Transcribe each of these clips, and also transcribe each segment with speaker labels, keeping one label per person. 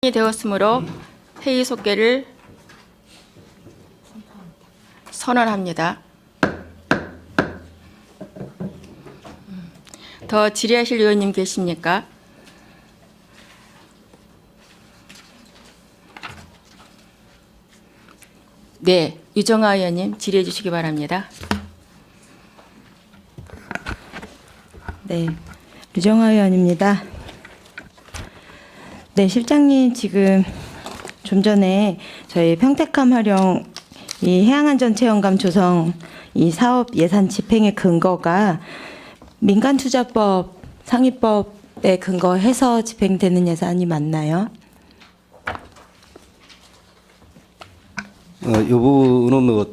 Speaker 1: 이 되었으므로 회의 속개를 선언합니다. 더 질의하실 의원님 계십니까? 네, 유정아 의원님 질의해 주시기 바랍니다.
Speaker 2: 네, 유정아 의원입니다. 네, 실장님 지금 좀 전에 저희 평택함 활용 이 해양안전체험감 조성 이 사업 예산 집행의 근거가 민간투자법 상위법에 근거해서 집행되는 예산이 맞나요?
Speaker 3: 이 부분은 뭐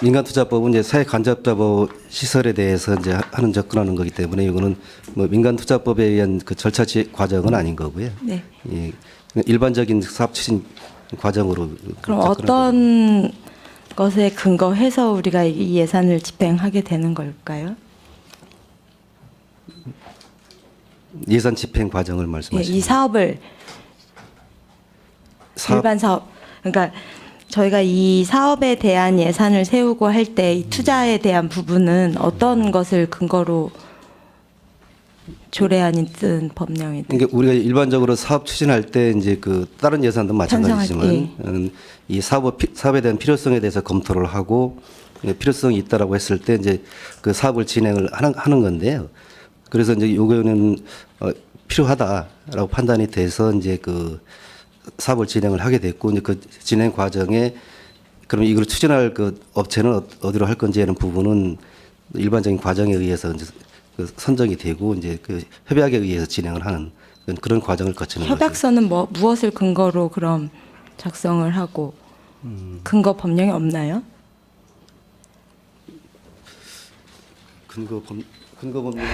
Speaker 3: 민간투자법은 이제 사회간접자보 시설에 대해서 이제 하는 접근하는 거기 때문에 이거는 뭐 민간투자법에 의한 그 절차 과정은 아닌 거고요.
Speaker 2: 네.
Speaker 3: 예, 일반적인 사업 추진 과정으로.
Speaker 2: 그럼
Speaker 3: 접근하는
Speaker 2: 어떤 것에 근거해서 우리가 이 예산을 집행하게 되는 걸까요?
Speaker 3: 예산 집행 과정을
Speaker 2: 예,
Speaker 3: 말씀하시는
Speaker 2: 이 사업을 일반 사업 그러니까 저희가 이 사업에 대한 예산을 세우고 할 때 이 투자에 대한 부분은 어떤 것을 근거로 조례안이든 법령이든
Speaker 3: 그러니까 우리가 일반적으로 사업 추진할 때 이제 그 다른 예산도 마찬가지지만 이 사업에 대한 필요성에 대해서 검토를 하고 필요성이 있다라고 했을 때 이제 그 사업을 진행을 하는 건데요. 그래서 이제 요거는 필요하다라고 판단이 돼서 이제 그 사업을 진행을 하게 됐고 이제 그 진행 과정에 그럼 이걸 추진할 그 업체는 어디로 할 건지 하는 부분은 일반적인 과정에 의해서 이제 그 선정이 되고 이제 그 협약에 의해서 진행을 하는 그런 과정을 거치는 거죠.
Speaker 2: 협약서는 무엇을 근거로 그럼 작성을 하고 근거 법령이 없나요?
Speaker 3: 근거 법령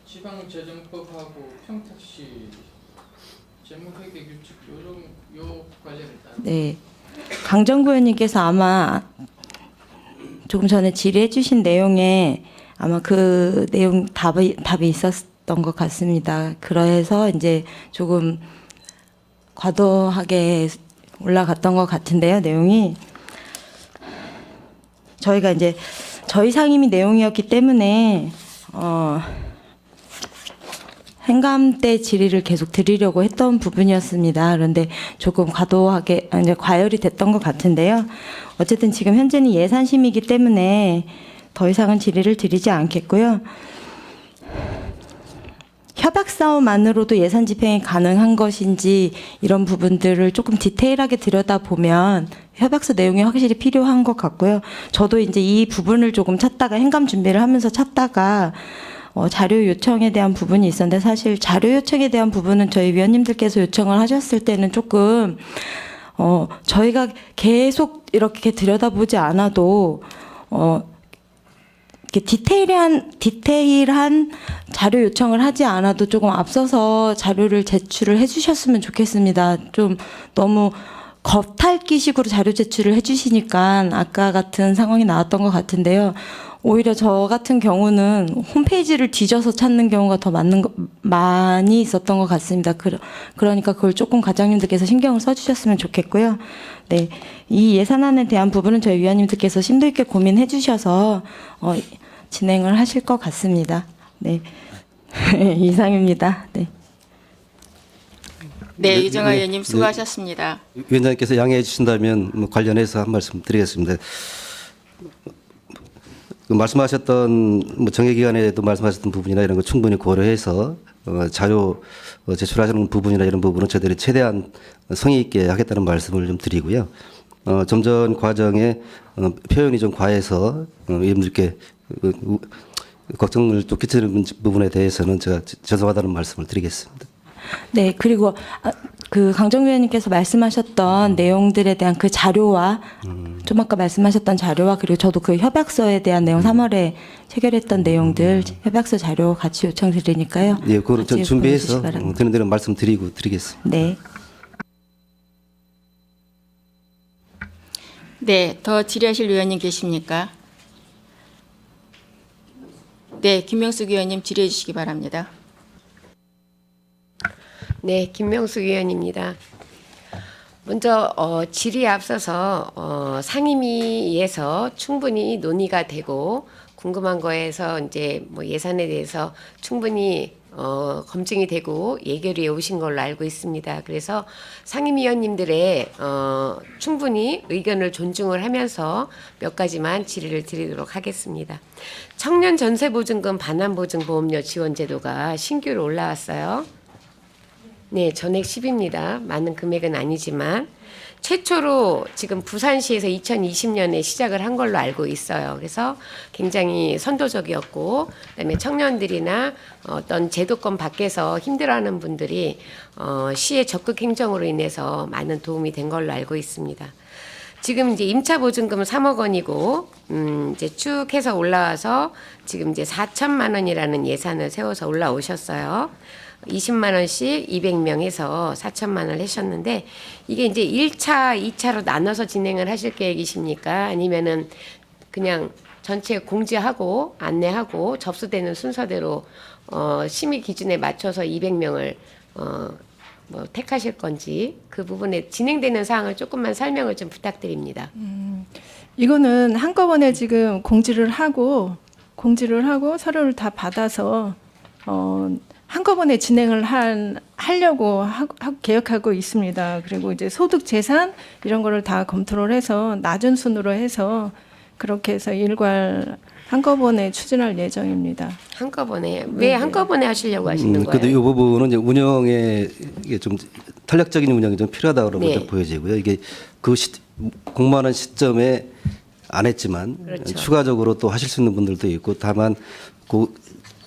Speaker 4: 지방재정법하고 평택시 재무회계 규칙 요 관련을 따.
Speaker 2: 네. 강정구 의원님께서 아마 조금 전에 질의해 주신 내용에 아마 그 내용 답이 있었던 것 같습니다. 그래서 이제 조금 과도하게 올라갔던 것 같은데요, 내용이. 저희가 이제 저희 상임위 내용이었기 때문에 행감 때 질의를 계속 드리려고 했던 부분이었습니다. 그런데 조금 과도하게 이제 과열이 됐던 것 같은데요. 어쨌든 지금 현재는 예산심이기 때문에 더 이상은 질의를 드리지 않겠고요. 협약 사업만으로도 예산 집행이 가능한 것인지 이런 부분들을 조금 디테일하게 들여다보면 협약서 내용이 확실히 필요한 것 같고요. 저도 이제 이 부분을 조금 찾다가 행감 준비를 하면서 찾다가 자료 요청에 대한 부분이 있었는데 사실 자료 요청에 대한 부분은 저희 위원님들께서 요청을 하셨을 때는 조금 저희가 계속 이렇게 들여다보지 않아도 이렇게 디테일한 자료 요청을 하지 않아도 조금 앞서서 자료를 제출을 해주셨으면 좋겠습니다. 좀 너무 겉핥기식으로 자료 제출을 해주시니까 아까 같은 상황이 나왔던 것 같은데요. 오히려 저 같은 경우는 홈페이지를 뒤져서 찾는 경우가 더 많이 있었던 것 같습니다. 그러니까 그걸 조금 과장님들께서 신경을 써주셨으면 좋겠고요. 네, 이 예산안에 대한 부분은 저희 위원님들께서 심도 있게 고민해 주셔서 진행을 하실 것 같습니다. 네, 이상입니다. 네.
Speaker 1: 네, 유정아 의원님 수고하셨습니다.
Speaker 3: 위원장님께서 양해해 주신다면 뭐 관련해서 한 말씀 드리겠습니다. 그 말씀하셨던 뭐 정해기간에도 말씀하셨던 부분이나 이런 거 충분히 고려해서 자료 제출하시는 부분이나 이런 부분은 저희들이 최대한 성의 있게 하겠다는 말씀을 좀 드리고요. 좀 전 과정에 표현이 좀 과해서 위원님들께 걱정을 좀 끼치는 부분에 대해서는 제가 죄송하다는 말씀을 드리겠습니다.
Speaker 2: 네, 그리고 그 강정규 의원님께서 말씀하셨던 내용들에 대한 그 자료와 좀 아까 말씀하셨던 자료와 그리고 저도 그 협약서에 대한 내용 3월에 체결했던 내용들 협약서 자료 같이 요청드리니까요.
Speaker 3: 예, 그거는
Speaker 2: 같이
Speaker 3: 준비해서
Speaker 2: 보내주시기 바랍니다.
Speaker 3: 되는 대로 말씀드리겠습니다.
Speaker 2: 네.
Speaker 1: 네, 더 질의하실 의원님 계십니까? 네, 김명숙 의원님 질의해 주시기 바랍니다.
Speaker 5: 네, 김명숙 의원입니다. 먼저 질의에 앞서서 상임위에서 충분히 논의가 되고 궁금한 거에서 이제 뭐 예산에 대해서 충분히 검증이 되고 예결위에 오신 걸로 알고 있습니다. 그래서 상임위원님들의 충분히 의견을 존중을 하면서 몇 가지만 질의를 드리도록 하겠습니다. 청년 전세보증금 반환보증보험료 지원제도가 신규로 올라왔어요. 네, 전액 10입니다. 많은 금액은 아니지만 최초로 지금 부산시에서 2020년에 시작을 한 걸로 알고 있어요. 그래서 굉장히 선도적이었고 그다음에 청년들이나 어떤 제도권 밖에서 힘들어하는 분들이 시의 적극 행정으로 인해서 많은 도움이 된 걸로 알고 있습니다. 지금 이제 임차 보증금 3억 원이고 이제 쭉 해서 올라와서 지금 이제 4천만 원이라는 예산을 세워서 올라오셨어요. 20만 원씩 200명에서 4천만 원을 하셨는데 이게 이제 1차, 2차로 나눠서 진행을 하실 계획이십니까? 아니면은 그냥 전체 공지하고 안내하고 접수되는 순서대로 심의 기준에 맞춰서 200명을 뭐 택하실 건지 그 부분에 진행되는 사항을 조금만 설명을 좀 부탁드립니다.
Speaker 6: 이거는 한꺼번에 지금 공지를 하고 서류를 다 받아서 한꺼번에 진행을 하려고 계획하고 있습니다. 그리고 이제 소득 재산 이런 거를 다 검토를 해서 낮은 순으로 해서 그렇게 해서 일괄 한꺼번에 추진할 예정입니다.
Speaker 5: 한꺼번에 왜 한꺼번에 하시려고 하시는
Speaker 3: 그래도 이
Speaker 5: 거예요?
Speaker 3: 부분은 이제 운영에 이게 좀 탄력적인 운영이 좀 필요하다고
Speaker 5: 네.
Speaker 3: 먼저 보여지고요. 이게 그 공모하는 시점에 안 했지만
Speaker 5: 그렇죠.
Speaker 3: 추가적으로 또 하실 수 있는 분들도 있고 다만 그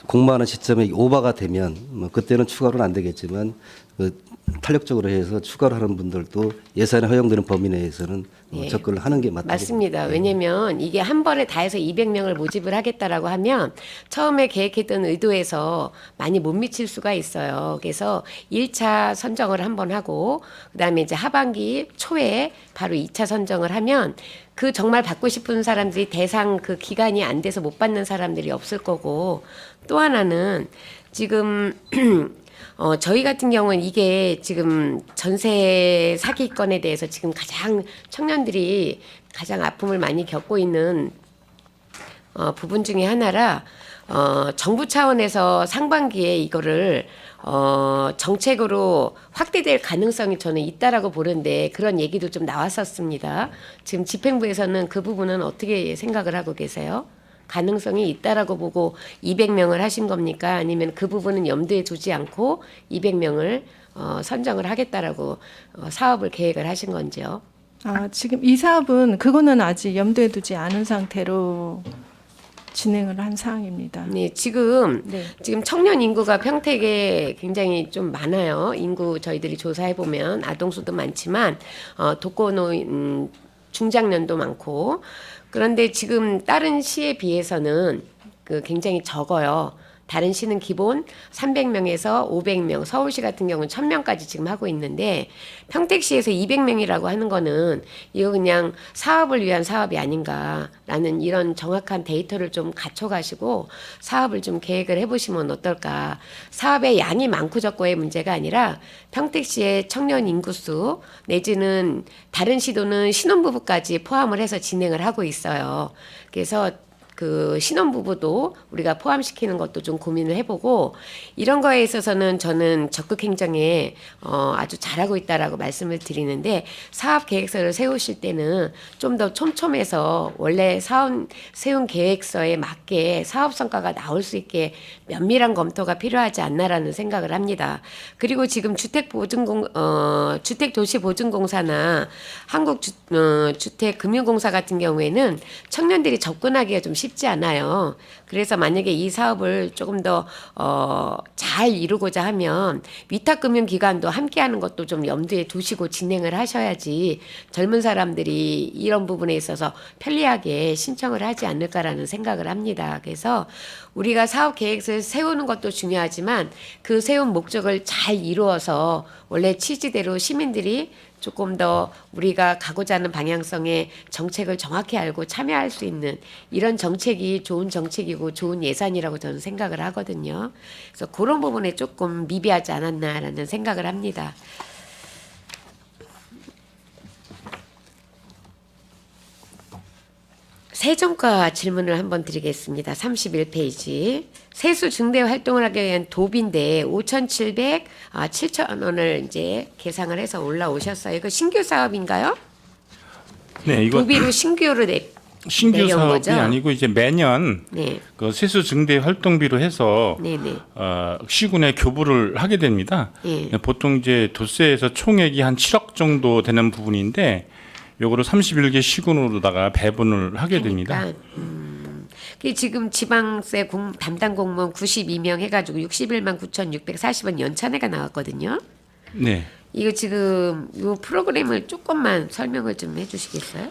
Speaker 3: 공모하는 시점에 오버가 되면 뭐 그때는 추가로는 안 되겠지만 그 탄력적으로 해서 추가로 하는 분들도 예산에 허용되는 범위 내에서는
Speaker 5: 예.
Speaker 3: 접근을 하는 게 맞다고
Speaker 5: 맞습니다. 왜냐하면 이게 한 번에 다 해서 200명을 모집을 하겠다라고 하면 처음에 계획했던 의도에서 많이 못 미칠 수가 있어요. 그래서 1차 선정을 한번 하고 그다음에 이제 하반기 초에 바로 2차 선정을 하면 그 정말 받고 싶은 사람들이 대상 그 기간이 안 돼서 못 받는 사람들이 없을 거고 또 하나는 지금 저희 같은 경우는 이게 지금 전세 사기건에 대해서 지금 가장 청년들이 가장 아픔을 많이 겪고 있는 부분 중에 하나라 정부 차원에서 상반기에 이거를 정책으로 확대될 가능성이 저는 있다라고 보는데 그런 얘기도 좀 나왔었습니다. 지금 집행부에서는 그 부분은 어떻게 생각을 하고 계세요? 가능성이 있다라고 보고 200명을 하신 겁니까? 아니면 그 부분은 염두에 두지 않고 200명을 선정을 하겠다라고 사업을 계획을 하신 건지요?
Speaker 6: 지금 이 사업은 그거는 아직 염두에 두지 않은 상태로 진행을 한 사항입니다.
Speaker 5: 네, 지금
Speaker 6: 네.
Speaker 5: 청년 인구가 평택에 굉장히 좀 많아요. 인구 저희들이 조사해 보면 아동수도 많지만 독거노인 중장년도 많고 그런데 지금 다른 시에 비해서는 그 굉장히 적어요. 다른 시는 기본 300명에서 500명, 서울시 같은 경우는 1000명까지 지금 하고 있는데 평택시에서 200명이라고 하는 거는 이거 그냥 사업을 위한 사업이 아닌가라는 이런 정확한 데이터를 좀 갖춰가시고 사업을 좀 계획을 해보시면 어떨까. 사업의 양이 많고 적고의 문제가 아니라 평택시의 청년 인구수 내지는 다른 시도는 신혼부부까지 포함을 해서 진행을 하고 있어요. 그래서 그 신혼부부도 우리가 포함시키는 것도 좀 고민을 해보고 이런 거에 있어서는 저는 적극 행정에 아주 잘하고 있다라고 말씀을 드리는데 사업 계획서를 세우실 때는 좀 더 촘촘해서 원래 세운 계획서에 맞게 사업 성과가 나올 수 있게 면밀한 검토가 필요하지 않나라는 생각을 합니다. 그리고 지금 주택도시보증공사나 한국주택금융공사 같은 경우에는 청년들이 접근하기가 좀 쉽지 쉽지 않아요. 그래서 만약에 이 사업을 조금 더 잘 이루고자 하면 위탁금융기관도 함께하는 것도 좀 염두에 두시고 진행을 하셔야지 젊은 사람들이 이런 부분에 있어서 편리하게 신청을 하지 않을까라는 생각을 합니다. 그래서 우리가 사업 계획을 세우는 것도 중요하지만 그 세운 목적을 잘 이루어서 원래 취지대로 시민들이 조금 더 우리가 가고자 하는 방향성의 정책을 정확히 알고 참여할 수 있는 이런 정책이 좋은 정책이고 좋은 예산이라고 저는 생각을 하거든요. 그래서 그런 부분에 조금 미비하지 않았나라는 생각을 합니다. 세정과 질문을 한번 드리겠습니다. 31페이지. 세수 증대 활동을 하기 위한 도비인데 7천 원을 이제 계상을 해서 올라오셨어요. 이거 신규 사업인가요?
Speaker 7: 네, 이거
Speaker 5: 도비로 신규로
Speaker 7: 신규
Speaker 5: 내려온
Speaker 7: 사업이
Speaker 5: 거죠?
Speaker 7: 아니고 이제 매년
Speaker 5: 네.
Speaker 7: 그 세수 증대 활동비로 해서
Speaker 5: 네네.
Speaker 7: 시군에 교부를 하게 됩니다.
Speaker 5: 예.
Speaker 7: 보통 이제 도세에서 총액이 한 7억 정도 되는 부분인데 요거를 31개 시군으로다가 배분을 하게 됩니다.
Speaker 5: 그 지금 지방세 담당 공무원 92명 해가지고 61만 9,640원 연찬회가 나왔거든요.
Speaker 7: 네.
Speaker 5: 이거 지금 이 프로그램을 조금만 설명을 좀 해주시겠어요?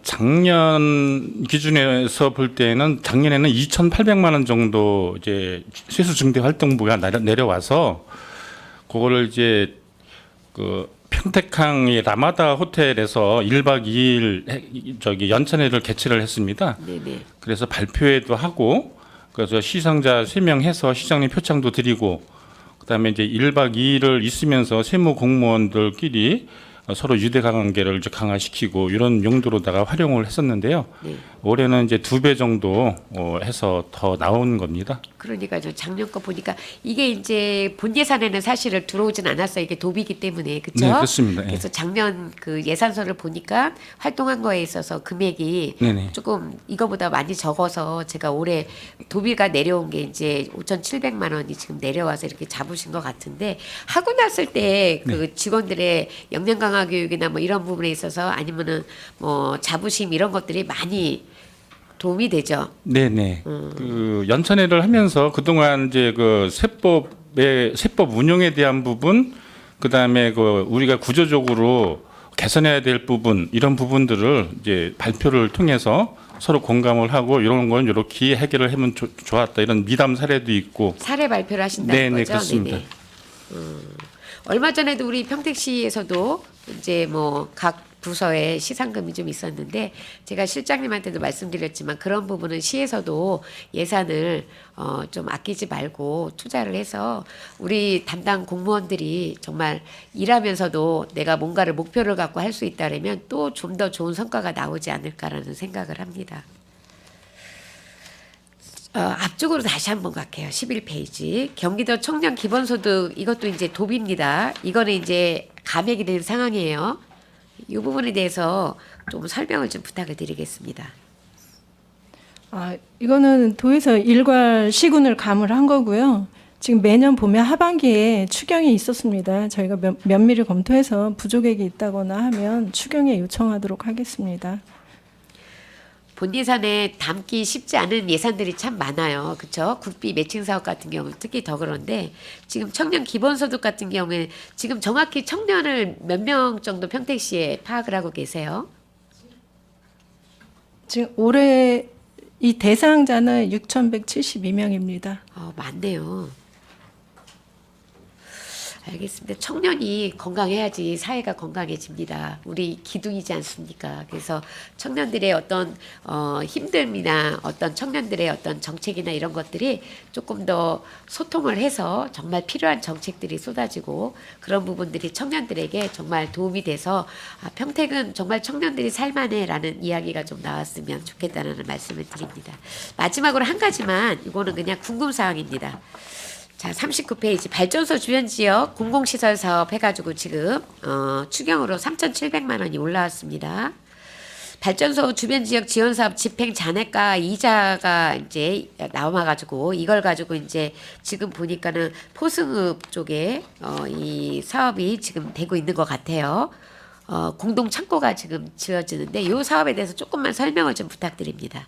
Speaker 7: 작년 기준에서 볼 때는 작년에는 2,800만 원 정도 이제 세수 증대 활동부가 내려와서 그거를 이제 그 평택항의 라마다 호텔에서 1박 2일 저기 연찬회를 개최를 했습니다.
Speaker 5: 네네.
Speaker 7: 그래서 발표회도 하고 그래서 시상자 3명 해서 시장님 표창도 드리고 그다음에 이제 1박 2일을 있으면서 세무 공무원들끼리 서로 유대 관계를 이제 강화시키고 이런 용도로다가 활용을 했었는데요.
Speaker 5: 네.
Speaker 7: 올해는 이제 2배 정도 해서 더 나온 겁니다.
Speaker 5: 그러니까 저 작년 거 보니까 이게 이제 본 예산에는 사실은 들어오진 않았어요. 이게 도비기 때문에 그렇죠?
Speaker 7: 네, 그렇습니다. 예.
Speaker 5: 그래서 작년 그 예산서를 보니까 활동한 거에 있어서 금액이
Speaker 7: 네네.
Speaker 5: 조금 이거보다 많이 적어서 제가 올해 도비가 내려온 게 이제 5,700만 원이 지금 내려와서 이렇게 잡으신 것 같은데 하고 났을 때 그 직원들의 역량 강화 교육이나 뭐 이런 부분에 있어서 아니면은 뭐 자부심 이런 것들이 많이 도움이 되죠.
Speaker 7: 네네. 그 연찬회를 하면서 그동안 이제 그 세법 운영에 대한 부분, 그 다음에 그 우리가 구조적으로 개선해야 될 부분 이런 부분들을 이제 발표를 통해서 서로 공감을 하고 이런 건 이렇게 해결을 하면 좋았다 이런 미담 사례도 있고.
Speaker 5: 사례 발표를 하신다는
Speaker 7: 네네,
Speaker 5: 거죠.
Speaker 7: 그렇습니다.
Speaker 5: 네네. 얼마 전에도 우리 평택시에서도 이제 뭐 각 부서에 시상금이 좀 있었는데 제가 실장님한테도 말씀드렸지만 그런 부분은 시에서도 예산을 좀 아끼지 말고 투자를 해서 우리 담당 공무원들이 정말 일하면서도 내가 뭔가를 목표를 갖고 할 수 있다면 또 좀 더 좋은 성과가 나오지 않을까라는 생각을 합니다. 앞쪽으로 다시 한번 갈게요. 11페이지. 경기도 청년 기본소득 이것도 이제 도비입니다. 이거는 이제 감액이 된 상황이에요. 이 부분에 대해서 좀 설명을 좀 부탁을 드리겠습니다.
Speaker 6: 이거는 도에서 일괄 시군을 감을 한 거고요. 지금 매년 봄에 하반기에 추경이 있었습니다. 저희가 면밀히 검토해서 부족액이 있다거나 하면 추경에 요청하도록 하겠습니다.
Speaker 5: 본 예산에 담기 쉽지 않은 예산들이 참 많아요. 그렇죠? 국비 매칭 사업 같은 경우 특히 더 그런데 지금 청년 기본소득 같은 경우에 지금 정확히 청년을 몇 명 정도 평택시에 파악을 하고 계세요?
Speaker 6: 지금 올해 이 대상자는 6,172명입니다.
Speaker 5: 많네요. 알겠습니다. 청년이 건강해야지 사회가 건강해집니다. 우리 기둥이지 않습니까? 그래서 청년들의 어떤 힘듦이나 어떤 청년들의 어떤 정책이나 이런 것들이 조금 더 소통을 해서 정말 필요한 정책들이 쏟아지고 그런 부분들이 청년들에게 정말 도움이 돼서 평택은 정말 청년들이 살만해라는 이야기가 좀 나왔으면 좋겠다는 말씀을 드립니다. 마지막으로 한 가지만 이거는 그냥 궁금사항입니다. 자, 39페이지 발전소 주변 지역 공공시설 사업 해가지고 지금 추경으로 3,700만 원이 올라왔습니다. 발전소 주변 지역 지원 사업 집행 잔액과 이자가 이제 나와가지고 이걸 가지고 이제 지금 보니까는 포승읍 쪽에 이 사업이 지금 되고 있는 것 같아요. 공동 창고가 지금 지어지는데 이 사업에 대해서 조금만 설명을 좀 부탁드립니다.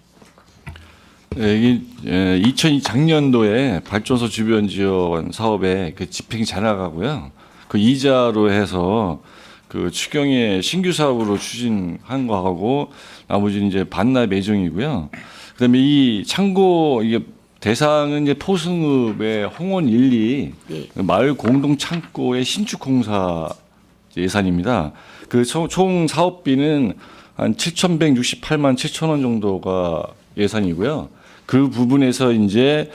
Speaker 8: 네, 이게 2002작년도에 발전소 주변 지원 사업에 그 집행이 잘 나가고요. 그 이자로 해서 그 추경의 신규 사업으로 추진한 거하고 나머지는 이제 반납 예정이고요. 그다음에 이 창고 이게 대상은 이제 포승읍의 홍원 1, 2
Speaker 5: 네.
Speaker 8: 마을 공동 창고의 신축 공사 예산입니다. 그 총 사업비는 한 7,168만 7천 원 정도가 예산이고요. 그 부분에서 이제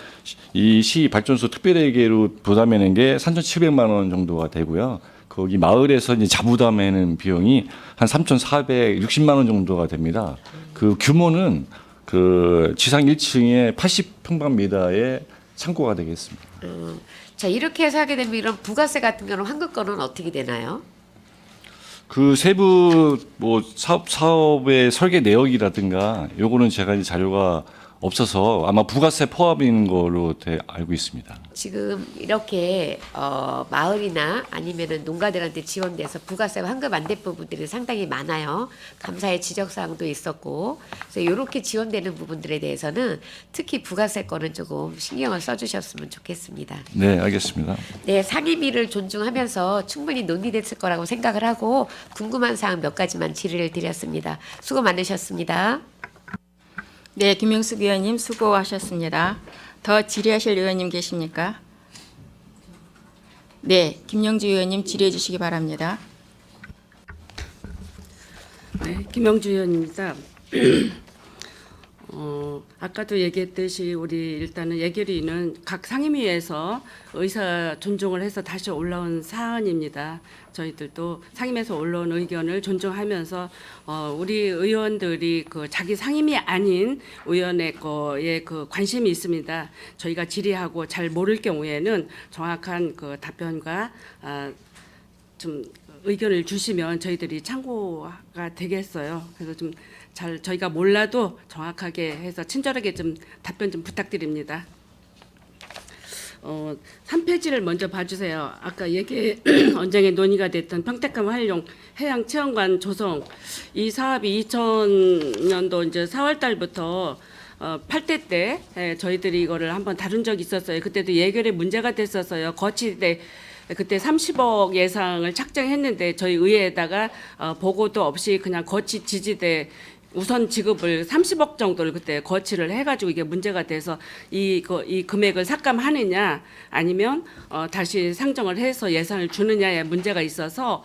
Speaker 8: 이 시 발전소 특별회계로 부담해낸 게 3,700만 원 정도가 되고요. 거기 마을에서 이제 자부담해낸 비용이 한 3,460만 원 정도가 됩니다. 그 규모는 그 지상 1층에 80평방미터의 창고가 되겠습니다.
Speaker 5: 자, 이렇게 해서 하게 되면 이런 부가세 같은 경우는 환급권은 어떻게 되나요?
Speaker 8: 그 세부 뭐 사업의 설계 내역이라든가 요거는 제가 이제 자료가 없어서 아마 부가세 포함인 걸로 알고 있습니다.
Speaker 5: 지금 이렇게 마을이나 아니면은 농가들한테 지원돼서 부가세 환급 안 된 부분들이 상당히 많아요. 감사의 지적사항도 있었고, 그래서 이렇게 지원되는 부분들에 대해서는 특히 부가세권은 조금 신경을 써주셨으면 좋겠습니다.
Speaker 8: 네, 알겠습니다.
Speaker 5: 네, 상임위를 존중하면서 충분히 논의됐을 거라고 생각을 하고 궁금한 사항 몇 가지만 질의를 드렸습니다. 수고 많으셨습니다.
Speaker 1: 네, 김명숙 의원님 수고하셨습니다. 더 질의하실 의원님 계십니까? 네, 김영주 의원님 질의해 주시기 바랍니다.
Speaker 9: 네, 김영주 의원입니다. 아까도 얘기했듯이 우리 일단은 예결위는 각 상임위에서 의사 존중을 해서 다시 올라온 사안입니다. 저희들도 상임에서 올라온 의견을 존중하면서 우리 의원들이 그 자기 상임이 아닌 의원의 거에 그 관심이 있습니다. 저희가 질의하고 잘 모를 경우에는 정확한 그 답변과 좀 의견을 주시면 저희들이 참고가 되겠어요. 그래서 좀 잘 저희가 몰라도 정확하게 해서 친절하게 좀 답변 좀 부탁드립니다. 3페이지를 먼저 봐주세요. 아까 언쟁에 논의가 됐던 평택감 활용 해양 체험관 조성 이 사업이 2000년도 이제 4월 달부터 8대 때 저희들이 이거를 한번 다룬 적이 있었어요. 그때도 예결에 문제가 됐었어요. 거치대 그때 30억 예상을 착정했는데 저희 의회에다가 보고도 없이 그냥 거치 지지대 우선 지급을 30억 정도를 그때 거치를 해가지고 이게 문제가 돼서 이 금액을 삭감하느냐 아니면 다시 상정을 해서 예산을 주느냐에 문제가 있어서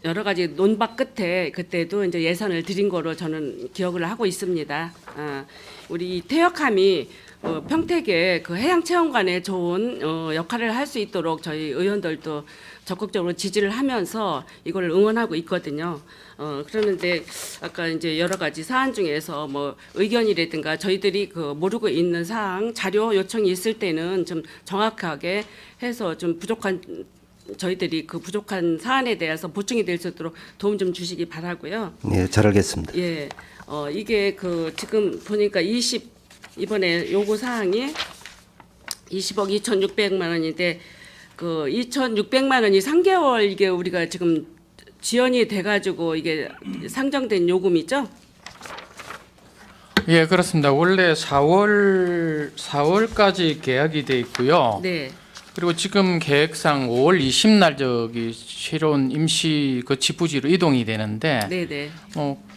Speaker 9: 여러 가지 논박 끝에 그때도 이제 예산을 드린 거로 저는 기억을 하고 있습니다. 우리 태역함이 평택에 그 해양체험관에 좋은 역할을 할 수 있도록 저희 의원들도 적극적으로 지지를 하면서 이걸 응원하고 있거든요. 그러는데 아까 이제 여러 가지 사안 중에서 뭐 의견이라든가 저희들이 그 모르고 있는 사항 자료 요청이 있을 때는 좀 정확하게 해서 좀 부족한 저희들이 그 부족한 사안에 대해서 보충이 될 수 있도록 도움 좀 주시기 바라고요.
Speaker 3: 네, 잘 알겠습니다.
Speaker 9: 예, 이게 그 지금 보니까 이번에 요구 사항이 20억 2,600만 원인데 그 2,600만 원이 3개월 이게 우리가 지금 지연이 돼가지고 이게 상정된 요금이죠?
Speaker 4: 예, 그렇습니다. 원래 4월까지 계약이 돼 있고요.
Speaker 9: 네.
Speaker 4: 그리고 지금 계획상 5월 20날 저기 새로운 임시 그 지부지로 이동이 되는데
Speaker 9: 네네.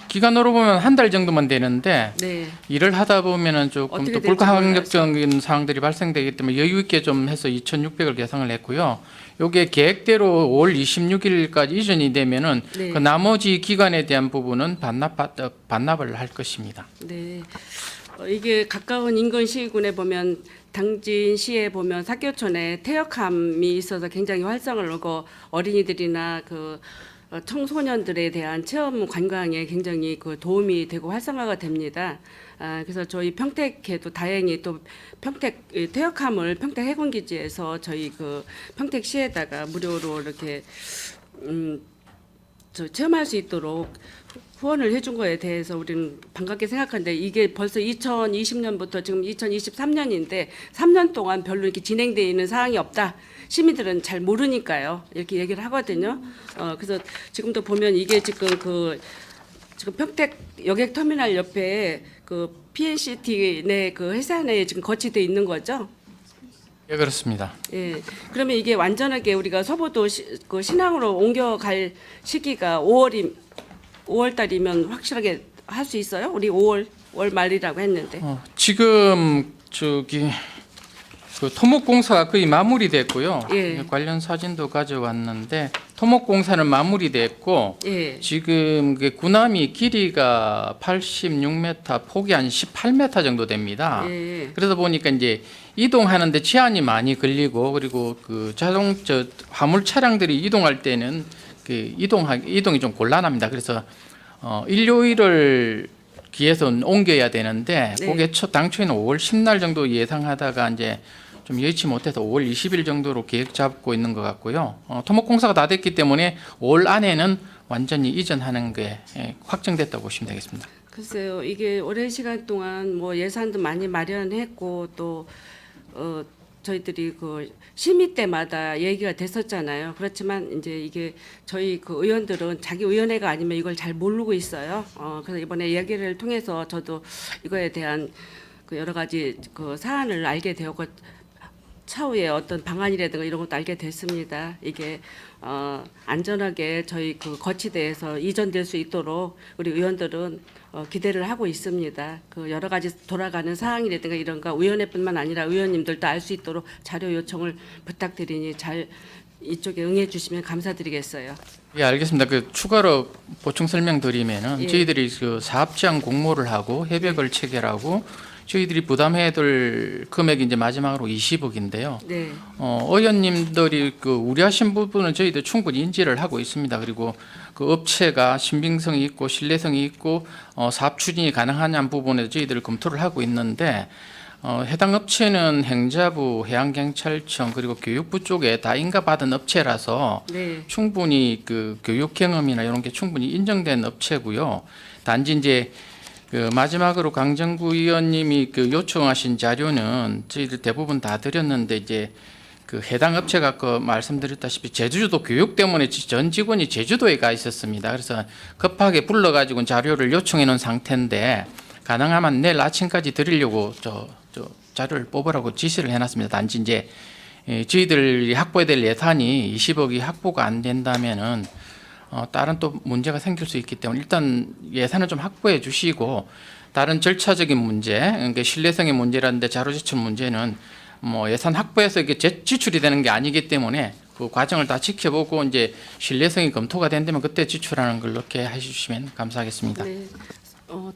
Speaker 4: 기간으로 보면 한 달 정도만 되는데
Speaker 9: 네.
Speaker 4: 일을 하다 보면은 조금
Speaker 9: 어떻게
Speaker 4: 또
Speaker 9: 될지
Speaker 4: 불가항력적인 사항들이 발생되기 때문에 여유 있게 좀 해서 2,600을 예상을 했고요. 요게 계획대로 5월 26일까지 이전이 되면은
Speaker 9: 네.
Speaker 4: 그 나머지 기간에 대한 부분은 반납을 할 것입니다.
Speaker 9: 네. 이게 가까운 인근 시군에 보면 당진시에 보면 사교촌에 태역함이 있어서 굉장히 활성을 하고 어린이들이나 그 청소년들에 대한 체험 관광에 굉장히 그 도움이 되고 활성화가 됩니다. 그래서 저희 평택에도 다행히 또 평택 태역함을 평택 해군기지에서 저희 그 평택시에다가 무료로 이렇게 체험할 수 있도록 후원을 해준 거에 대해서 우리는 반갑게 생각하는데 이게 벌써 2020년부터 지금 2023년인데 3년 동안 별로 이렇게 진행되어 있는 사항이 없다. 시민들은 잘 모르니까요. 이렇게 얘기를 하거든요. 그래서 지금도 보면 이게 지금 지금 평택 여객터미널 옆에 그 PNCT 내 그 회사 내에 지금 거치돼 있는 거죠?
Speaker 4: 예, 그렇습니다.
Speaker 9: 예. 그러면 이게 완전하게 우리가 서부도 그 신항으로 옮겨갈 시기가 5월 달이면 확실하게 할 수 있어요? 우리 5월 말이라고 했는데.
Speaker 4: 지금 저기 그 토목공사가 거의 마무리됐고요.
Speaker 9: 예.
Speaker 4: 관련 사진도 가져왔는데 토목공사는 마무리됐고
Speaker 9: 예.
Speaker 4: 지금 그 구남이 길이가 86m, 폭이 한 18m 정도 됩니다.
Speaker 9: 예.
Speaker 4: 그러다 보니까 이제 이동하는데 제한이 많이 걸리고 그리고 그 화물 차량들이 이동할 때는 그 이동이 좀 곤란합니다. 그래서 일요일을 기해서 옮겨야 되는데
Speaker 9: 네.
Speaker 4: 그게 당초에는 5월 10날 정도 예상하다가 이제 좀 여의치 못해서 5월 20일 정도로 계획 잡고 있는 것 같고요. 토목공사가 다 됐기 때문에 5월 안에는 완전히 이전하는 게 확정됐다고 보시면 되겠습니다.
Speaker 9: 글쎄요, 이게 오랜 시간 동안 뭐 예산도 많이 마련했고 또 저희들이 그 심의 때마다 얘기가 됐었잖아요. 그렇지만 이제 이게 저희 그 의원들은 자기 의원회가 아니면 이걸 잘 모르고 있어요. 그래서 이번에 얘기를 통해서 저도 이거에 대한 그 여러 가지 그 사안을 알게 되었고 차후에 어떤 방안이라든가 이런 것도 알게 됐습니다. 이게 안전하게 저희 그 거치대에서 이전될 수 있도록 우리 의원들은 기대를 하고 있습니다. 그 여러 가지 돌아가는 사항이라든가 이런 거 의원회뿐만 아니라 의원님들도 알 수 있도록 자료 요청을 부탁드리니 잘 이쪽에 응해 주시면 감사드리겠어요.
Speaker 4: 예, 알겠습니다. 그 추가로 보충 설명드리면은
Speaker 9: 예.
Speaker 4: 저희들이 그 사업 제한 공모를 하고 협약을 체결하고 저희들이 부담해야 될 금액이 이제 마지막으로 20억인데요.
Speaker 9: 네.
Speaker 4: 의원님들이 그 우려하신 부분은 저희도 충분히 인지를 하고 있습니다. 그리고 그 업체가 신빙성이 있고 신뢰성이 있고 사업 추진이 가능하냐는 부분에 저희들을 검토를 하고 있는데 해당 업체는 행자부, 해양경찰청 그리고 교육부 쪽에 다 인가받은 업체라서
Speaker 9: 네.
Speaker 4: 충분히 그 교육 경험이나 이런 게 충분히 인정된 업체고요. 단지 이제 그 마지막으로 강정구 의원님이 그 요청하신 자료는 저희들 대부분 다 드렸는데 이제 그 해당 업체가 그 말씀드렸다시피 제주도 교육 때문에 전 직원이 제주도에 가 있었습니다. 그래서 급하게 불러가지고 자료를 요청해 놓은 상태인데 가능하면 내일 아침까지 드리려고 저 자료를 뽑으라고 지시를 해놨습니다. 단지 이제 저희들이 확보해야 될 예산이 20억이 확보가 안 된다면은 다른 또 문제가 생길 수 있기 때문에 일단 예산을 좀 확보해 주시고 다른 절차적인 문제, 그러니까 신뢰성의 문제라는데 자료 제출 문제는 뭐 예산 확보해서 이게 지출이 되는 게 아니기 때문에 그 과정을 다 지켜보고 이제 신뢰성이 검토가 된다면 그때 지출하는 걸 그렇게 해주시면 감사하겠습니다.
Speaker 9: 네.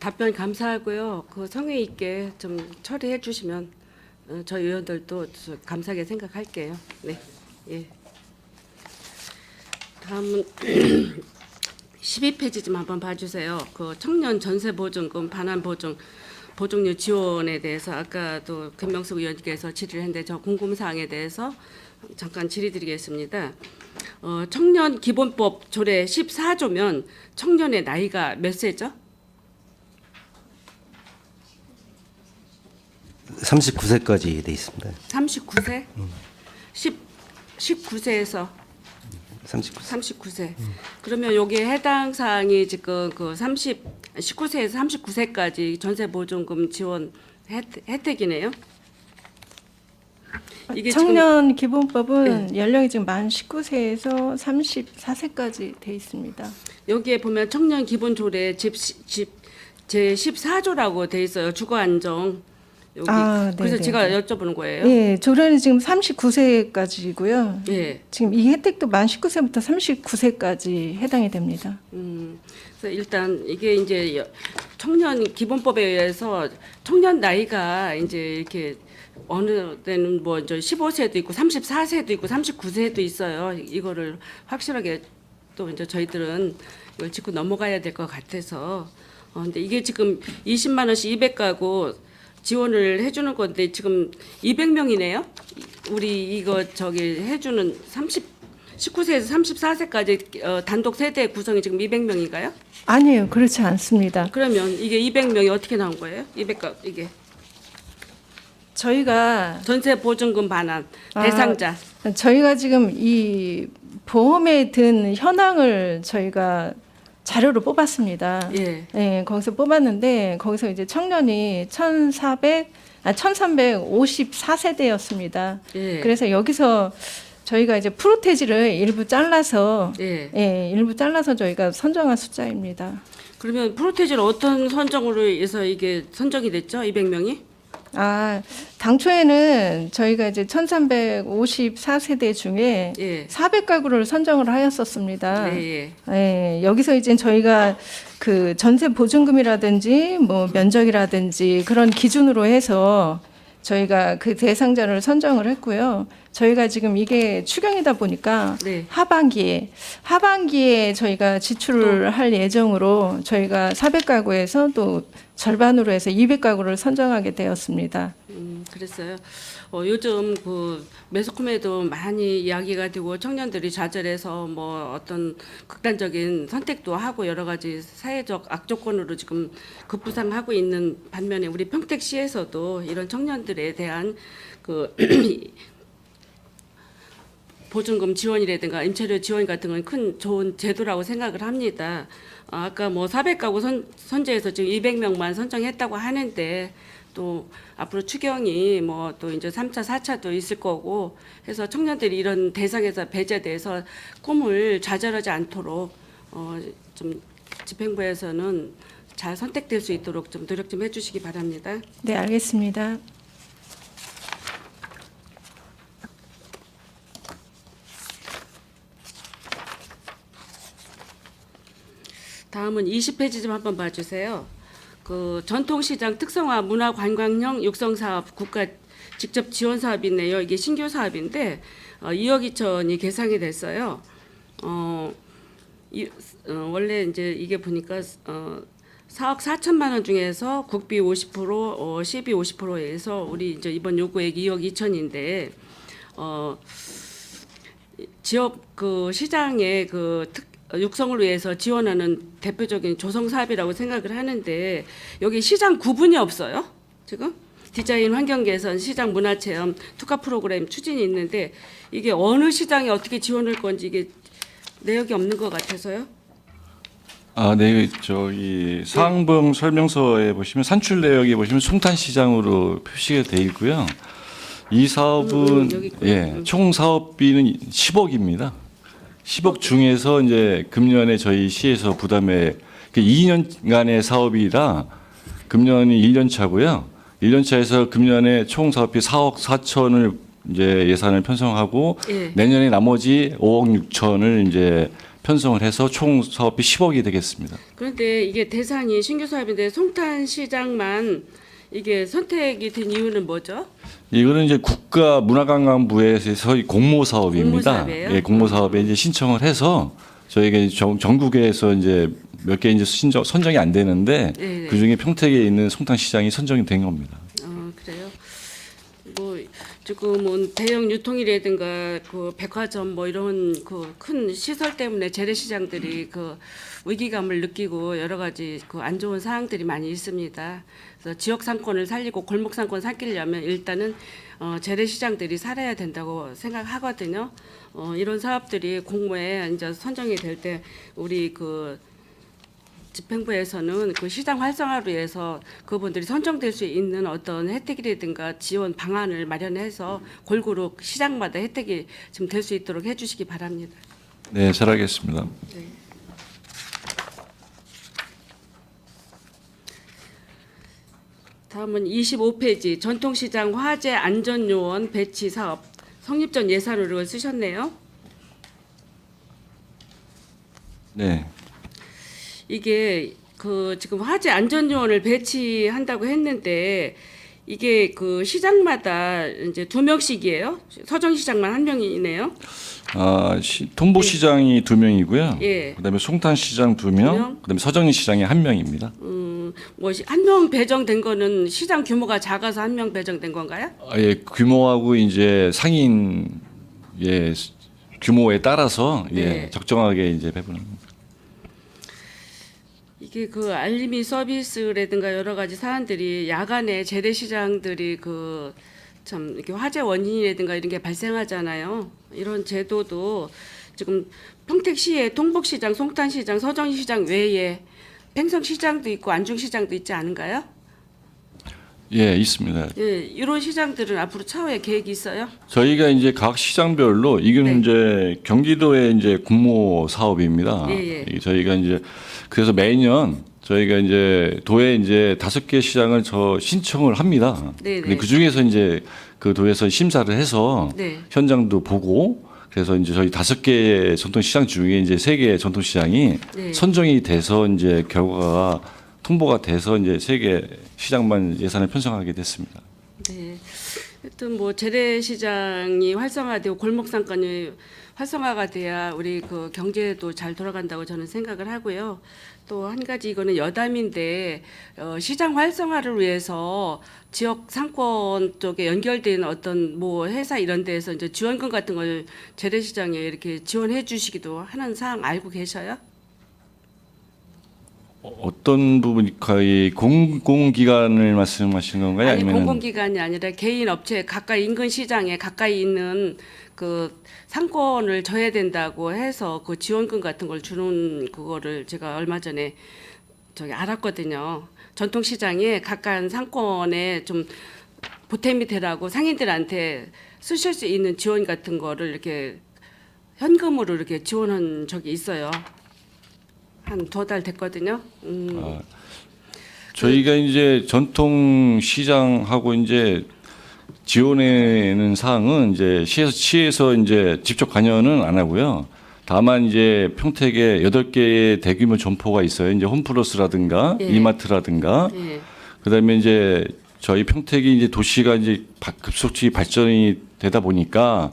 Speaker 9: 답변 감사하고요. 그 성의 있게 좀 처리해 주시면 저희 의원들도 감사하게 생각할게요. 네. 예. 다음은 12페이지 좀 한번 봐주세요. 그 청년 전세 보증금 반환 보증료 지원에 대해서 아까도 김명숙 의원님께서 질의를 했는데 저 궁금 사항에 대해서 잠깐 질의드리겠습니다. 청년 기본법 조례 14조면 청년의 나이가 몇 세죠?
Speaker 3: 39세까지 돼 있습니다.
Speaker 9: 39세? 19세에서
Speaker 3: 39세.
Speaker 9: 39세. 그러면 여기에 해당 사항이 지금 그 19세에서 39세까지 전세 보증금 지원 혜택이네요. 이게
Speaker 6: 청년 기본법은 연령이 지금 만 19세에서 34세까지 돼 있습니다.
Speaker 9: 여기에 보면 청년 기본 조례 제 14조라고 돼 있어요. 주거 안정. 여기. 그래서
Speaker 6: 네네.
Speaker 9: 제가 여쭤보는 거예요.
Speaker 6: 예, 조례는 지금 39세까지고요.
Speaker 9: 예.
Speaker 6: 지금 이 혜택도 만 19세부터 39세까지 해당이 됩니다.
Speaker 9: 그래서 일단 이게 이제 청년 기본법에 의해서 청년 나이가 이제 이렇게 어느 때는 뭐 이제 15세도 있고 34세도 있고 39세도 있어요. 이거를 확실하게 또 이제 저희들은 이걸 짚고 넘어가야 될 것 같아서. 근데 이게 지금 20만 원씩 200가구 지원을 해주는 건데 지금 200명이네요. 우리 이거 저기 해주는 19세에서 34세까지 단독 세대 구성이 지금 200명인가요?
Speaker 6: 아니에요, 그렇지 않습니다.
Speaker 9: 그러면 이게 200명이 어떻게 나온 거예요? 200가 이게
Speaker 6: 저희가
Speaker 9: 전세 보증금 반환 대상자.
Speaker 6: 저희가 지금 이 보험에 든 현황을 저희가 자료를 뽑았습니다.
Speaker 9: 예.
Speaker 6: 예, 거기서 뽑았는데 거기서 이제 청년이 1354세대였습니다.
Speaker 9: 예.
Speaker 6: 그래서 여기서 저희가 이제 프로테지를 일부 잘라서
Speaker 9: 예.
Speaker 6: 일부 잘라서 저희가 선정한 숫자입니다.
Speaker 9: 그러면 프로테지를 어떤 선정으로 해서 이게 선정이 됐죠? 200명이?
Speaker 6: 당초에는 저희가 이제 1354세대 중에
Speaker 9: 예.
Speaker 6: 400가구를 선정을 하였었습니다.
Speaker 9: 네, 예.
Speaker 6: 예, 여기서 이제 저희가 그 전세 보증금이라든지 뭐 면적이라든지 그런 기준으로 해서 저희가 그 대상자를 선정을 했고요. 저희가 지금 이게 추경이다 보니까
Speaker 9: 네.
Speaker 6: 하반기에 저희가 지출을 할 예정으로 저희가 400가구에서 또 절반으로 해서 200가구를 선정하게 되었습니다.
Speaker 9: 그랬어요. 요즘 그 매스컴에도 많이 이야기가 되고 청년들이 좌절해서 뭐 어떤 극단적인 선택도 하고 여러 가지 사회적 악조건으로 지금 급부상하고 있는 반면에 우리 평택시에서도 이런 청년들에 대한 그 보증금 지원이라든가 임차료 지원 같은 건 큰 좋은 제도라고 생각을 합니다. 아까 뭐 400가구 선제해서 지금 200명만 선정했다고 하는데 또 앞으로 추경이 뭐 또 이제 3차, 4차도 있을 거고 해서 청년들이 이런 대상에서 배제돼서 꿈을 좌절하지 않도록 좀 집행부에서는 잘 선택될 수 있도록 좀 노력 좀 해주시기 바랍니다.
Speaker 6: 네, 알겠습니다.
Speaker 9: 다음은 20페이지 좀 한번 봐주세요. 그 전통시장 특성화 문화관광형 육성사업 국가 직접 지원 사업이네요. 이게 신규 사업인데 2억 2천이 계상이 됐어요. 원래 이제 이게 보니까 4억 4천만 원 중에서 국비 50%, 시비 50%에서 우리 이제 이번 요구액 2억 2천인데 지역 그 시장의 그 육성을 위해서 지원하는 대표적인 조성 사업이라고 생각을 하는데 여기 시장 구분이 없어요. 지금 디자인 환경 개선, 시장 문화 체험, 특화 프로그램 추진이 있는데 이게 어느 시장에 어떻게 지원할 건지 이게 내역이 없는 것 같아서요.
Speaker 8: 네, 저기 사항범 설명서에 보시면 산출 내역에 보시면 송탄시장으로 표시가 돼 있고요. 이 사업은
Speaker 9: 여기 있고요.
Speaker 8: 총 사업비는 10억입니다. 10억 중에서 이제 금년에 저희 시에서 부담해 2년간의 사업이라 금년이 1년 차고요. 1년 차에서 금년에 총 사업비 4억 4천을 이제 예산을 편성하고
Speaker 9: 예.
Speaker 8: 내년에 나머지 5억 6천을 이제 편성을 해서 총 사업비 10억이 되겠습니다.
Speaker 9: 그런데 이게 대상이 신규 사업인데 송탄시장만 이게 선택이 된 이유는 뭐죠?
Speaker 8: 이거는 이제 국가문화관광부에서 공모 사업입니다.
Speaker 9: 공모 사업이에요?
Speaker 8: 예, 공모 사업에 이제 신청을 해서 저희가 전국에서 이제 몇 개 이제 선정이 안 되는데
Speaker 9: 네.
Speaker 8: 그 중에 평택에 있는 송탄시장이 선정이 된 겁니다.
Speaker 9: 그래요. 뭐 지금은 대형 유통이라든가 그 백화점 뭐 이런 그 큰 시설 때문에 재래시장들이 그 위기감을 느끼고 여러 가지 그 안 좋은 사항들이 많이 있습니다. 그래서 지역 상권을 살리고 골목 상권 살리려면 일단은 재래시장들이 살아야 된다고 생각하거든요. 이런 사업들이 공모에 이제 선정이 될 때 우리 그 집행부에서는 그 시장 활성화를 위해서 그분들이 선정될 수 있는 어떤 혜택이라든가 지원 방안을 마련해서 골고루 시장마다 혜택이 좀 될 수 있도록 해주시기 바랍니다.
Speaker 8: 네, 잘하겠습니다.
Speaker 9: 다음은 25페이지 전통시장 화재 안전요원 배치 사업 성립 전 예산으로 쓰셨네요.
Speaker 8: 네.
Speaker 9: 이게 그 지금 화재 안전요원을 배치한다고 했는데 이게 그 시장마다 이제 2명씩이에요. 서정시장만 1명이네요.
Speaker 8: 통보시장이 2명이고요.
Speaker 9: 예.
Speaker 8: 그다음에 송탄시장 2명,
Speaker 9: 두 명.
Speaker 8: 그다음에 서정시장이 1명입니다.
Speaker 9: 뭐 1명 배정된 거는 시장 규모가 작아서 1명 배정된 건가요?
Speaker 8: 예, 규모하고 이제 상인 규모에 따라서
Speaker 9: 네.
Speaker 8: 적정하게 이제 배분을 합니다.
Speaker 9: 이게 그 알림이 서비스라든가 여러 가지 사안들이 야간에 재래시장들이 그 참 이렇게 화재 원인이라든가 이런 게 발생하잖아요. 이런 제도도 지금 평택시에 동북시장, 송탄시장, 서정시장 외에 팽성시장도 있고 안중시장도 있지 않은가요?
Speaker 8: 예, 있습니다.
Speaker 9: 예, 이런 시장들은 앞으로 차후에 계획이 있어요?
Speaker 8: 저희가 이제 각 시장별로 이건
Speaker 9: 네.
Speaker 8: 이제 경기도의 이제 군모 사업입니다.
Speaker 9: 예, 예.
Speaker 8: 저희가 이제 그래서 매년 저희가 이제 도에 이제 5개 시장을 신청을 합니다.
Speaker 9: 네,
Speaker 8: 근데
Speaker 9: 네.
Speaker 8: 그 중에서 이제 그 도에서 심사를 해서
Speaker 9: 네.
Speaker 8: 현장도 보고 그래서 이제 저희 5개의 전통시장 중에 이제 3개의 전통시장이
Speaker 9: 네.
Speaker 8: 선정이 돼서 이제 결과가 통보가 돼서 이제 3개 시장만 예산을 편성하게 됐습니다.
Speaker 9: 네. 하여튼 뭐 재래시장이 활성화되고 골목상권이 활성화가 돼야 우리 그 경제도 잘 돌아간다고 저는 생각을 하고요. 또 한 가지 이거는 여담인데 시장 활성화를 위해서 지역 상권 쪽에 연결된 어떤 뭐 회사 이런 데에서 이제 지원금 같은 걸 재래시장에 이렇게 지원해 주시기도 하는 사항 알고 계셔요?
Speaker 8: 어떤 부분이 거의 공공기관을 말씀하시는 건가요?
Speaker 9: 아니
Speaker 8: 아니면
Speaker 9: 공공기관이 아니라 개인 업체 가까이 인근 시장에 가까이 있는 그 상권을 져야 된다고 해서 그 지원금 같은 걸 주는 그거를 제가 얼마 전에 저기 알았거든요. 전통시장에 가까운 상권에 좀 보탬이 되라고 상인들한테 쓰실 수 있는 지원 같은 거를 이렇게 현금으로 이렇게 지원한 적이 있어요. 한 2달 됐거든요.
Speaker 8: 저희가 이제 전통시장하고 이제 지원하는 사항은 이제 시에서 이제 직접 관여는 안 하고요. 다만 이제 평택에 8개의 대규모 점포가 있어요. 이제 홈플러스라든가
Speaker 9: 예.
Speaker 8: 이마트라든가
Speaker 9: 예.
Speaker 8: 그다음에 이제 저희 평택이 이제 도시가 이제 급속히 발전이 되다 보니까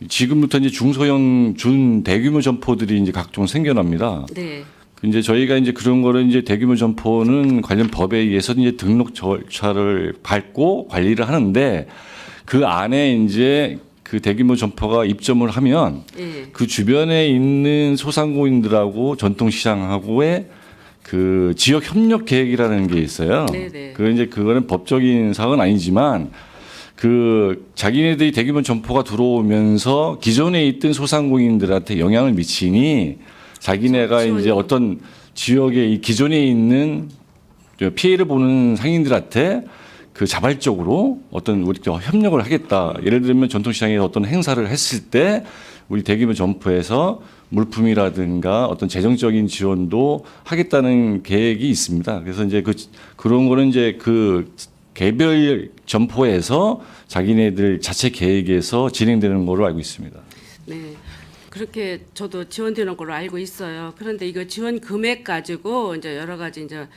Speaker 8: 지금부터 이제 중소형 준 대규모 점포들이 이제 각종 생겨납니다.
Speaker 9: 네.
Speaker 8: 이제 저희가 이제 그런 거를 이제 대규모 점포는 관련 법에 의해서 이제 등록 절차를 밟고 관리를 하는데 그 안에 이제 그 대규모 점포가 입점을 하면
Speaker 9: 예.
Speaker 8: 그 주변에 있는 소상공인들하고 전통시장하고의 그 지역 협력 계획이라는 게 있어요.
Speaker 9: 네네.
Speaker 8: 그 이제 그거는 법적인 사항은 아니지만 그 자기네들이 대규모 점포가 들어오면서 기존에 있던 소상공인들한테 영향을 미치니 자기네가 이제 어떤 지역에 이 기존에 있는 피해를 보는 상인들한테 그 자발적으로 어떤 우리 협력을 하겠다. 예를 들면 전통시장에 어떤 행사를 했을 때 우리 대규모 점포에서 물품이라든가 어떤 재정적인 지원도 하겠다는 계획이 있습니다. 그래서 이제 그런 거는 이제 그 개별 점포에서 자기네들 자체 계획에서 진행되는 걸로 알고 있습니다.
Speaker 9: 네. 그렇게 저도 지원되는 걸로 알고 있어요. 그런데 이거 지원 금액 가지고 이제 여러 가지 이제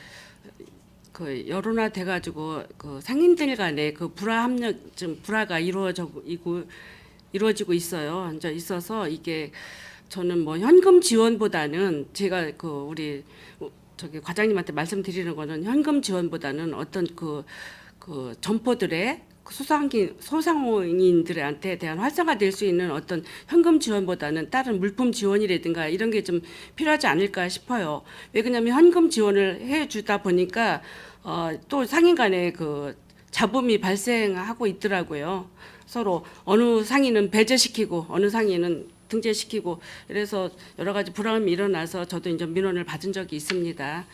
Speaker 9: 그 여론화 돼 가지고 그 상인들 간에 그 불화 합력 좀 불화가 이루어지고 있어요. 이제 있어서 이게 저는 뭐 현금 지원보다는 제가 그 우리 저기 과장님한테 말씀드리는 거는 현금 지원보다는 어떤 그 점포들의 소상공인들한테 대한 활성화될 수 있는 어떤 현금 지원보다는 다른 물품 지원이라든가 이런 게 좀 필요하지 않을까 싶어요. 왜 그러냐면 현금 지원을 해주다 보니까 또 상인 간에 그 잡음이 발생하고 있더라고요. 서로 어느 상인은 배제시키고 어느 상인은 등재시키고 이래서 여러 가지 불안함이 일어나서 저도 이제 민원을 받은 적이 있습니다.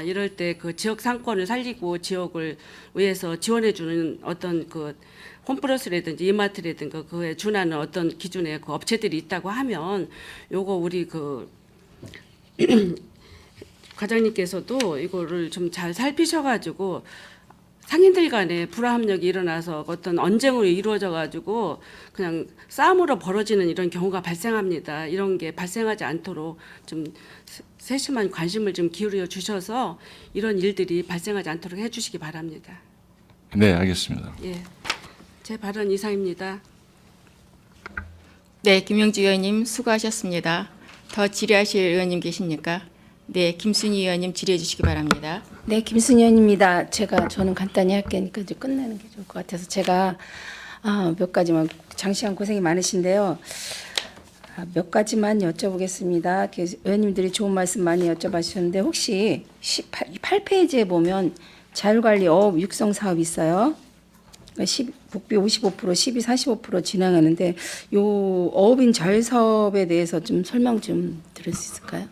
Speaker 9: 이럴 때 그 지역 상권을 살리고 지역을 위해서 지원해주는 어떤 그 홈플러스라든지 이마트라든가 그에 준하는 어떤 기준의 그 업체들이 있다고 하면 요거 우리 그 과장님께서도 이거를 좀 잘 살피셔가지고 상인들 간에 불화합력이 일어나서 어떤 언쟁으로 이루어져 가지고 그냥 싸움으로 벌어지는 이런 경우가 발생합니다. 이런 게 발생하지 않도록 좀 세심한 관심을 좀 기울여 주셔서 이런 일들이 발생하지 않도록 해주시기 바랍니다.
Speaker 8: 네, 알겠습니다.
Speaker 9: 예, 제 발언 이상입니다.
Speaker 1: 네, 김영주 의원님 수고하셨습니다. 더 질의하실 의원님 계십니까? 네, 김순희 의원님 질의해 주시기 바랍니다.
Speaker 10: 네, 김순희 의원입니다. 저는 간단히 할 거니까 이제 끝내는 게 좋을 것 같아서 제가 몇 가지만 장시간 고생이 많으신데요. 몇 가지만 여쭤보겠습니다. 의원님들이 좋은 말씀 많이 여쭤봐주셨는데 혹시 8페이지에 보면 자율관리 어업 육성 사업 있어요. 국비 55%, 시비 45% 진행하는데 요 어업인 자율 사업에 대해서 좀 설명 좀 드릴 수 있을까요?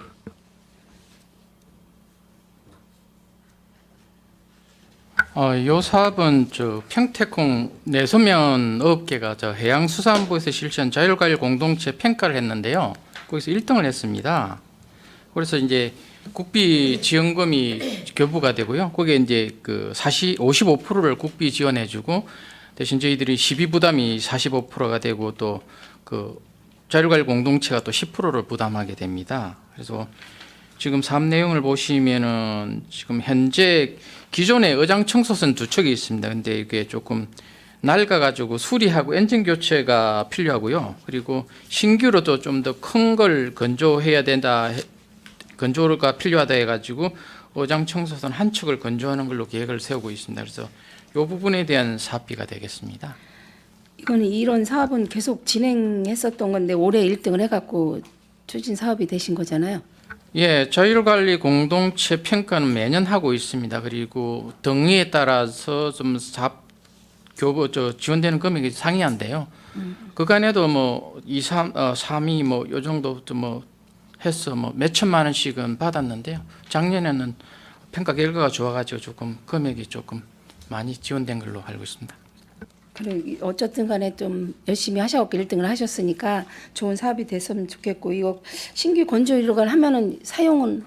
Speaker 4: 요 사업은 저 평택항 내소면 업계가 저 해양수산부에서 실시한 자율관리 공동체 평가를 했는데요. 거기서 1등을 했습니다. 그래서 이제 국비 지원금이 교부가 되고요. 거기에 이제 그 55%를 국비 지원해주고 대신 저희들이 시비 부담이 45%가 되고 또 그 자율관리 공동체가 또 10%를 부담하게 됩니다. 그래서 지금 사업 내용을 보시면은 지금 현재 기존에 어장 청소선 2척이 있습니다. 근데 이게 조금 낡아가지고 수리하고 엔진 교체가 필요하고요. 그리고 신규로도 좀 더 큰 걸 건조해야 된다, 건조가 필요하다 해가지고 어장 청소선 1척을 건조하는 걸로 계획을 세우고 있습니다. 그래서 이 부분에 대한 사업비가 되겠습니다.
Speaker 10: 이거는 이런 사업은 계속 진행했었던 건데 올해 1등을 해갖고 추진 사업이 되신 거잖아요.
Speaker 4: 예, 자율관리 공동체 평가는 매년 하고 있습니다. 그리고 등위에 따라서 좀 지원되는 금액이 상이한데요. 그간에도 뭐 2, 3, 3위 뭐 요 정도 뭐 해서 뭐 몇천만 원씩은 받았는데요. 작년에는 평가 결과가 좋아가지고 조금 금액이 조금 많이 지원된 걸로 알고 있습니다.
Speaker 10: 그래 어쨌든 간에 좀 열심히 하셔갖고 1등을 하셨으니까 좋은 사업이 됐으면 좋겠고 이거 신규 건조 이런 하면은 사용은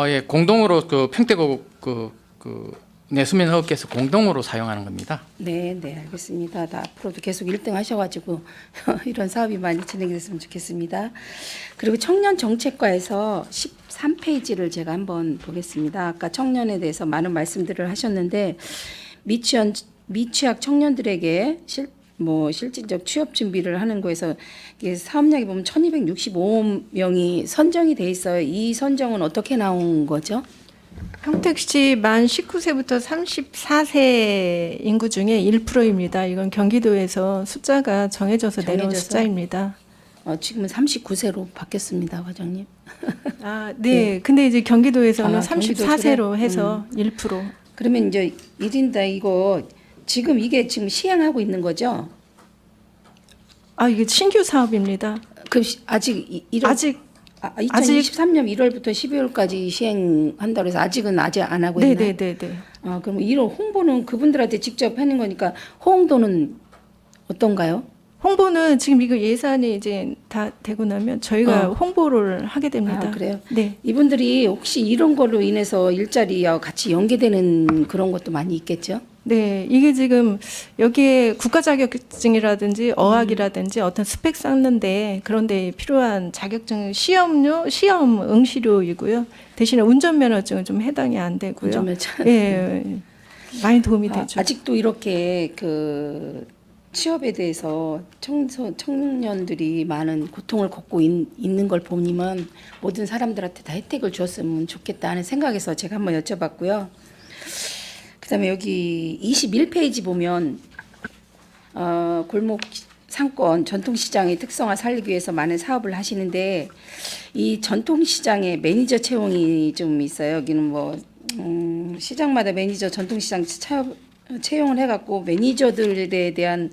Speaker 4: 예, 공동으로 그 평택고 내수면 업계에서 공동으로 사용하는 겁니다.
Speaker 10: 네, 알겠습니다. 앞으로도 계속 1등 하셔가지고 이런 사업이 많이 진행됐으면 좋겠습니다. 그리고 청년 정책과에서 13페이지를 제가 한번 보겠습니다. 아까 청년에 대해서 많은 말씀들을 하셨는데 미취학 청년들에게 실질적 취업 준비를 하는 거에서 이게 사업량이 보면 1,265명이 선정이 돼 있어요. 이 선정은 어떻게 나온 거죠?
Speaker 6: 평택시 만 19세부터 34세 인구 중에 1%입니다. 이건 경기도에서 숫자가 정해져서 내려온 숫자입니다.
Speaker 10: 지금은 39세로 바뀌었습니다, 과장님.
Speaker 6: 네. 근데 이제 경기도에서는
Speaker 10: 경기도
Speaker 6: 34세로 해서 1%.
Speaker 10: 그러면 이제 1인당 이거 지금 이게 지금 시행하고 있는 거죠?
Speaker 6: 이게 신규 사업입니다.
Speaker 10: 그럼 아직 2023년 1월부터 12월까지 시행한다고 해서 아직은 아직 안 하고 있나요?
Speaker 6: 네네네.
Speaker 10: 그럼 이런 홍보는 그분들한테 직접 하는 거니까 호응도는 어떤가요?
Speaker 6: 홍보는 지금 이거 예산이 이제 다 되고 나면 저희가 홍보를 하게 됩니다.
Speaker 10: 그래요?
Speaker 6: 네.
Speaker 10: 이분들이 혹시 이런 걸로 인해서 일자리와 같이 연계되는 그런 것도 많이 있겠죠?
Speaker 6: 네, 이게 지금 여기에 국가 자격증이라든지 어학이라든지 어떤 스펙 쌓는데 그런데 필요한 자격증 시험 응시료이고요. 대신에 운전면허증은 좀 해당이 안 되고요.
Speaker 10: 운전면허증.
Speaker 6: 예, 많이 도움이 되죠.
Speaker 10: 아직도 이렇게 그 취업에 대해서 청년들이 많은 고통을 겪고 있는 걸 보면 모든 사람들한테 다 혜택을 주었으면 좋겠다 하는 생각에서 제가 한번 여쭤봤고요. 그다음에 여기 21페이지 보면 골목 상권 전통시장의 특성화 살리기 위해서 많은 사업을 하시는데 이 전통시장에 매니저 채용이 좀 있어요. 여기는 시장마다 매니저 전통시장 채용을 해갖고 매니저들에 대한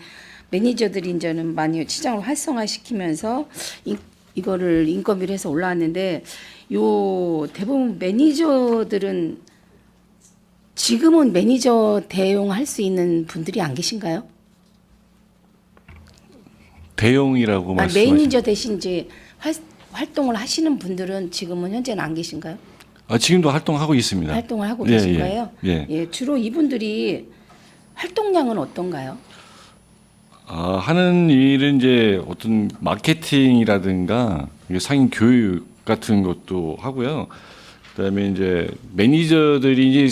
Speaker 10: 매니저들이 이제는 많이 시장을 활성화시키면서 이거를 인건비를 해서 올라왔는데 요 대부분 매니저들은 지금은 매니저 대용할 수 있는 분들이 안 계신가요?
Speaker 8: 대용이라고 말씀하시는
Speaker 10: 매니저 대신 이제 활동을 하시는 분들은 지금은 현재는 안 계신가요?
Speaker 8: 지금도 활동하고 있습니다.
Speaker 10: 활동을 하고 계신 거예요?
Speaker 8: 예.
Speaker 10: 주로 이분들이 활동량은 어떤가요?
Speaker 8: 하는 일은 이제 어떤 마케팅이라든가 상인 교육 같은 것도 하고요. 그다음에 이제 매니저들이 이제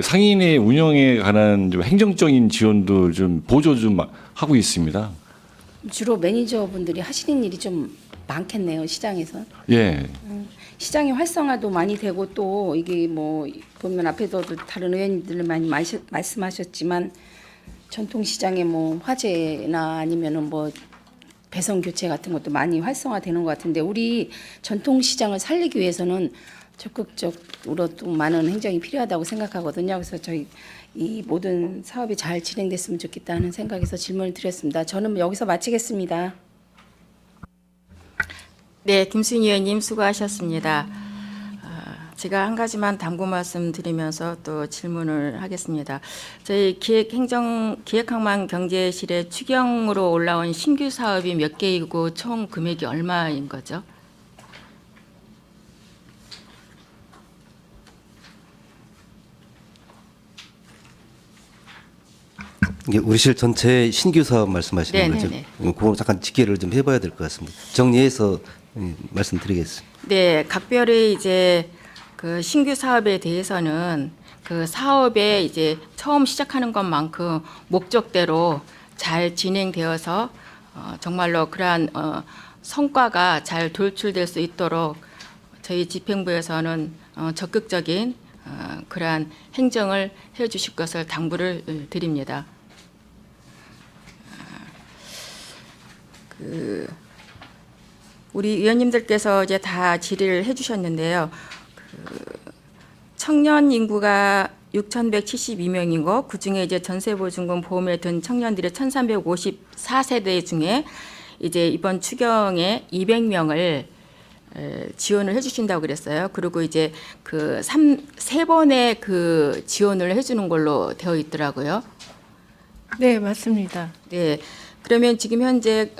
Speaker 8: 상인의 운영에 관한 좀 행정적인 지원도 좀 보조 좀 하고 있습니다.
Speaker 10: 주로 매니저분들이 하시는 일이 좀 많겠네요, 시장에서.
Speaker 8: 예.
Speaker 10: 시장의 활성화도 많이 되고 또 이게 보면 앞에도 다른 의원님들 많이 말씀하셨지만 전통시장의 화재나 아니면은 배선 교체 같은 것도 많이 활성화되는 것 같은데 우리 전통시장을 살리기 위해서는 적극적으로 또 많은 행정이 필요하다고 생각하거든요. 그래서 저희 이 모든 사업이 잘 진행됐으면 좋겠다는 생각에서 질문을 드렸습니다. 저는 여기서 마치겠습니다.
Speaker 1: 네, 김순희 의원님 수고하셨습니다. 제가 한 가지만 당부 말씀드리면서 또 질문을 하겠습니다. 저희 기획항만경제실의 추경으로 올라온 신규 사업이 몇 개이고 총 금액이 얼마인 거죠?
Speaker 3: 이게 우리 실 전체 신규 사업 말씀하시는 거죠?
Speaker 1: 네네네.
Speaker 3: 그거 잠깐 직계를 좀 해봐야 될 것 같습니다. 정리해서 말씀드리겠습니다.
Speaker 1: 네, 각별히 이제 그 신규 사업에 대해서는 그 사업에 이제 처음 시작하는 것만큼 목적대로 잘 진행되어서 정말로 그러한 성과가 잘 돌출될 수 있도록 저희 집행부에서는 적극적인 그러한 행정을 해주실 것을 당부를 드립니다. 우리 위원님들께서 이제 다 질의를 해주셨는데요. 청년 인구가 6,172명이고 그중에 이제 전세보증금 보험에 든 청년들이 1,354세대 중에 이제 이번 추경에 200명을 지원을 해주신다고 그랬어요. 그리고 이제 그 세 번의 그 지원을 해주는 걸로 되어 있더라고요.
Speaker 6: 네, 맞습니다.
Speaker 1: 네. 그러면 지금 현재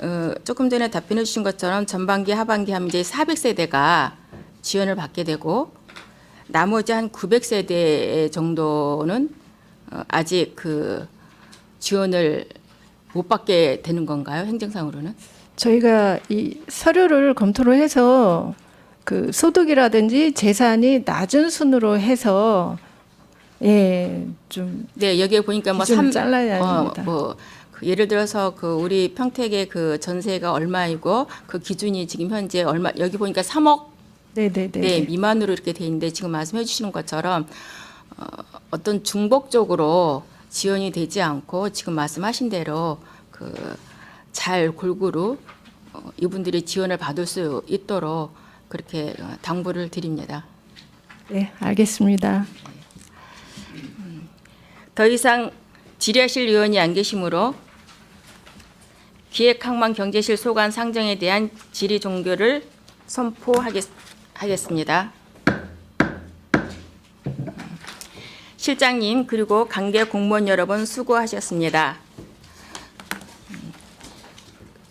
Speaker 1: 조금 전에 답변해 주신 것처럼 전반기 하반기 하면 이제 400세대가 지원을 받게 되고 나머지 한 900세대 정도는 아직 그 지원을 못 받게 되는 건가요? 행정상으로는?
Speaker 6: 저희가 이 서류를 검토를 해서 그 소득이라든지 재산이 낮은 순으로 해서 좀
Speaker 1: 네, 여기에 보니까 뭐
Speaker 6: 기준을 잘라야 합니다.
Speaker 1: 그 예를 들어서 그 우리 평택의 그 전세가 얼마이고 그 기준이 지금 현재 얼마 여기 보니까 3억 네, 미만으로 이렇게 돼 있는데 지금 말씀해 주시는 것처럼 어떤 중복적으로 지원이 되지 않고 지금 말씀하신 대로 그 잘 골고루 이분들이 지원을 받을 수 있도록 그렇게 당부를 드립니다.
Speaker 6: 네, 알겠습니다.
Speaker 1: 더 이상 질의하실 의원이 안 계시므로 기획항만경제실 소관 상정에 대한 질의 종결을 선포하겠습니다. 실장님 그리고 관계 공무원 여러분 수고하셨습니다.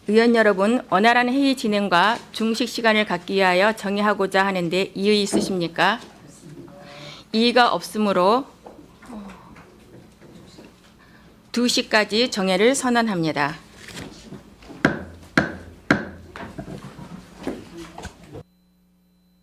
Speaker 1: 의원 여러분, 원활한 회의 진행과 중식 시간을 갖기 위하여 정의하고자 하는데 이의 있으십니까? 이의가 없으므로 2시까지 정회를 선언합니다.